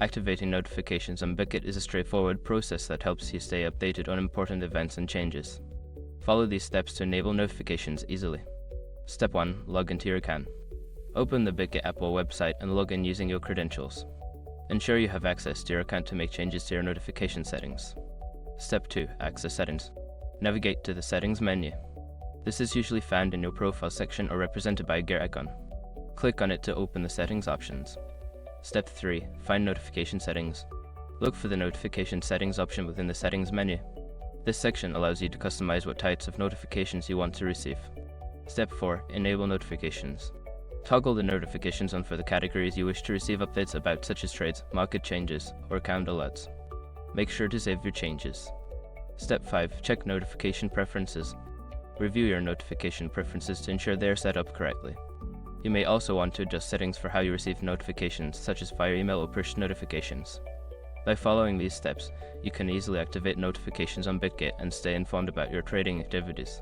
Activating notifications on Bitget is a straightforward process that helps you stay updated on important events and changes. Follow these steps to enable notifications easily. Step 1. Log into your account. Open the Bitget app or website and log in using your credentials. Ensure you have access to your account to make changes to your notification settings. Step 2. Access settings. Navigate to the settings menu. This is usually found in your profile section or represented by a gear icon. Click on it to open the settings options. Step 3. Find notification settings. Look for the notification settings option within the settings menu. This section allows you to customize what types of notifications you want to receive. Step 4. Enable notifications. Toggle the notifications on for the categories you wish to receive updates about, such as trades, market changes, or account alerts. Make sure to save your changes. Step 5. Check notification preferences. Review your notification preferences to ensure they are set up correctly. You may also want to adjust settings for how you receive notifications, such as via email or push notifications. By following these steps, you can easily activate notifications on Bitget and stay informed about your trading activities.